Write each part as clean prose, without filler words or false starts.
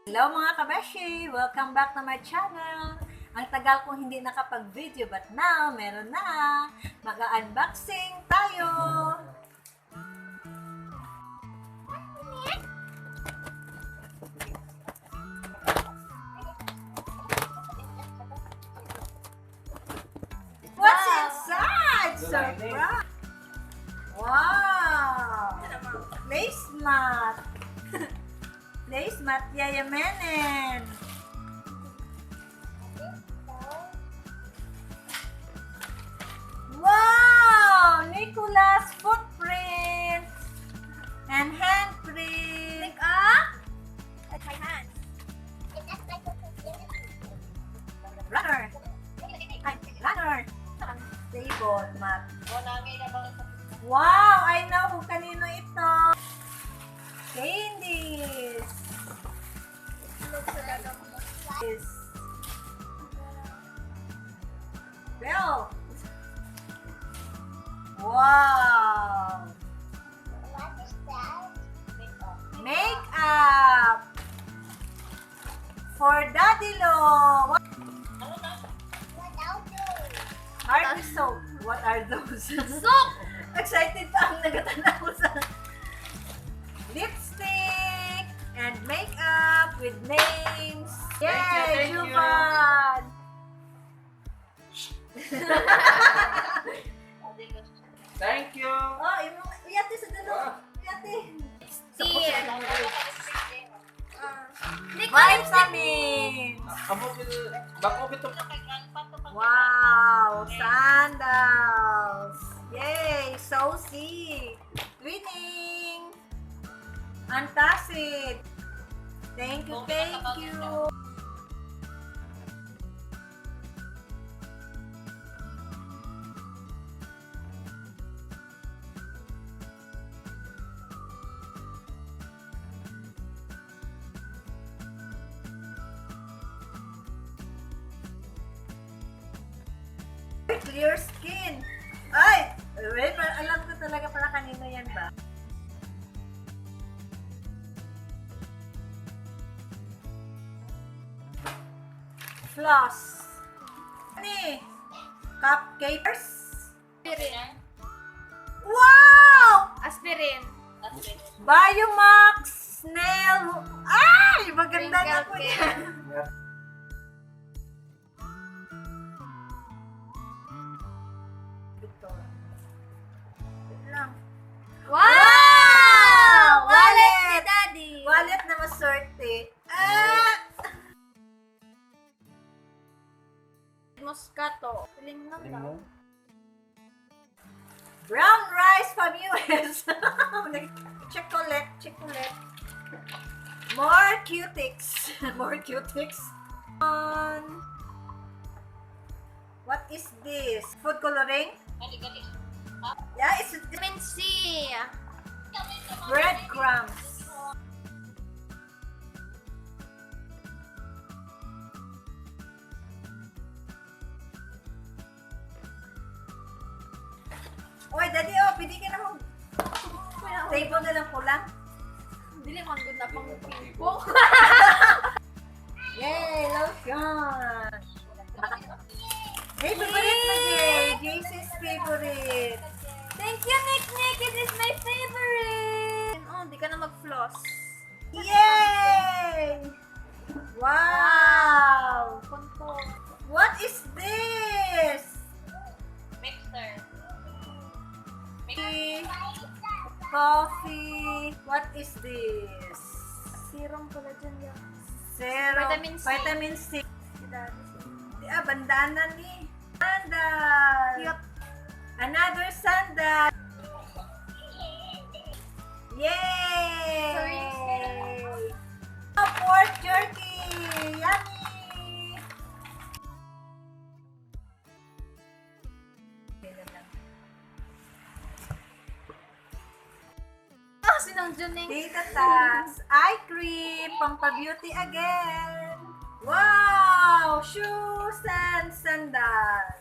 Hello mga kabeshi! Welcome back to my channel! Ang tagal kong hindi nakapag-video but now, meron na! Mag-unboxing tayo! What's inside? Surprise! Wow! Placemat! Placemat yayamanin! Wow! Nicholas footprints and handprint. Pick up at my hands. Runner. Runner. Table mat. Wow! I know kung kanino ito. Candies. Is Bell. Wow! What is that? Makeup for Daddy Lo. What else? Hard soap. What are those? Soap! Excited pa ang nagatanaw sa lipstick and makeup with names. Yay! Thank you. Juban! Thank you. Oh, iyate sa dalo. Iyate. Vitamins. Bako ito. Wow! Sandals. Yay! Saucy. Winning. Antacid. Thank you, thank you. Clear skin. Ay! Wait, alam ko talaga pala kanino yan ba? Floss. Ani? Cupcakes? Aspirin. Wow! Aspirin. Biomax Snail. Ay! Maganda na po Wrinkle yan. Ito. Wait lang. Wow! Wallet ni Daddy. Wallet na maswerte. Ah! Moscato. Piling lang daw. Brown rice from US. Chocolate. More cutics. More cutics. What is this? Food coloring? Yeah, it's Vitamin C. breadcrumbs. Oy, Daddy, pwede ka na table na lang pula. Dili man gud na pang pingpong. Yay, lotion. Hey, favorite mo, Jay. JC's favorite. Thank you, Nick. It is my favorite. Oh, di ka na mag-floss. Yay! Wow! Konto. What is this? Mixer. Coffee. What is this? Serum pala dyan yan. Serum. Vitamin C. Vitamin C. Si Daddy. Bandana ni. Sandal. Cute. Another sandal. Yay! Pork jerky. Yummy. Ah, sinang Juning. Data Tats. Eye cream. Pampa-beauty again. Wow! Shoes and sandals.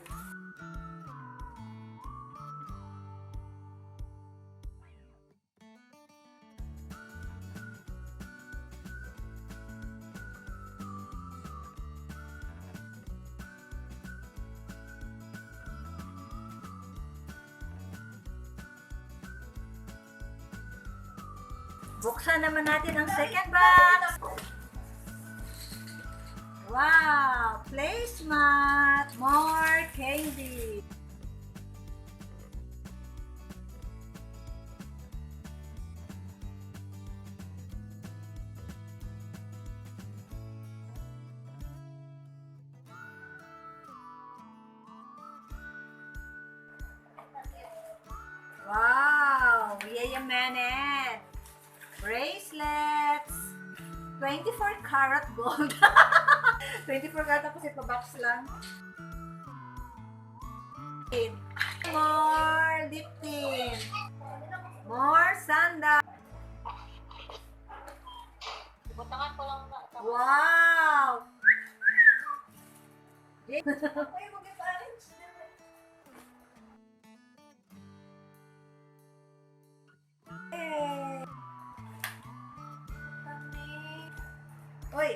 Buksan naman natin ang second box. Wow! Placemat! More candy! Wow! Yayamanet! Bracelets! 24 karat gold. 24 karat tapos ito box lang. More lip tint. More sandal. Butangan ko lang na. Wow! Yay! Uy!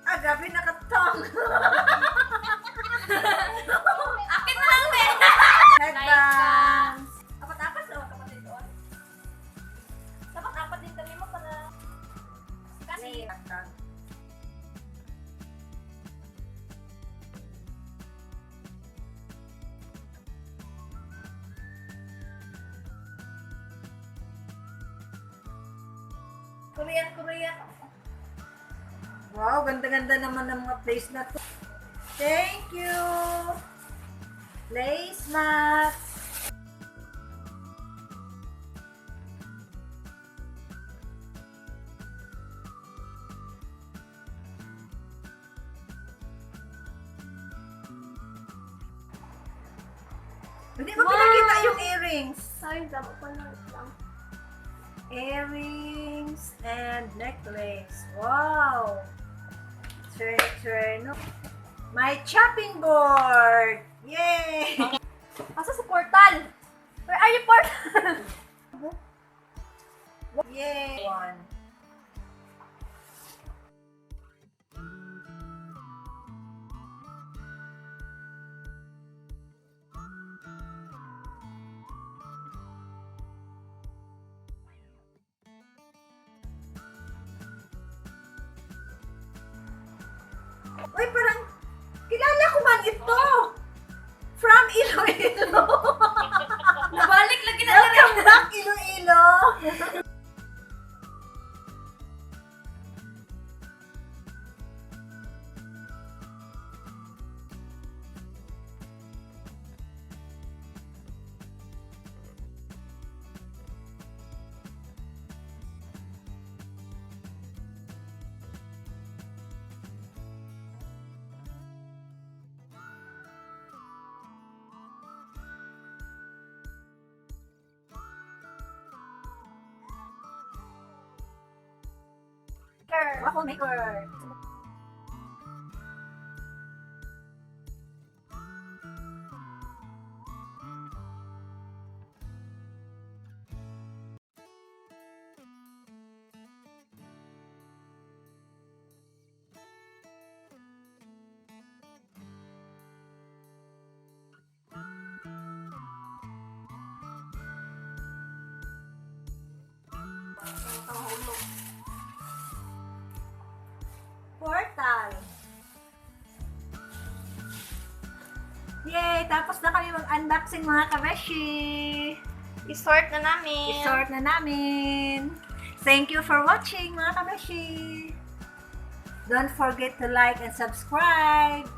Ah, grabe nakatong! Akin na lang, be! Headbands! Apat-apat o kapatid doon? Dapat apat din kami mo para... Kasi... Korean. Wow, ganda-ganda naman ng mga place na to. Thank you! Placemat! Hindi mo Wow! pinakita yung earrings. Sorry, dapat pa lang. Earrings and necklace. Wow! No. My chopping board! Yay! Asa sa portal? Where are you, portal? Yay! One. Uy, parang kilala ko man ito! From Iloilo! Nabalik lagi na Welcome back, Iloilo! Waffle maker! Portal! Yay! Tapos na kami mag-unboxing mga kabeshi! I-sort na namin. I-sort na namin! Thank you for watching mga kabeshi! Don't forget to like and subscribe!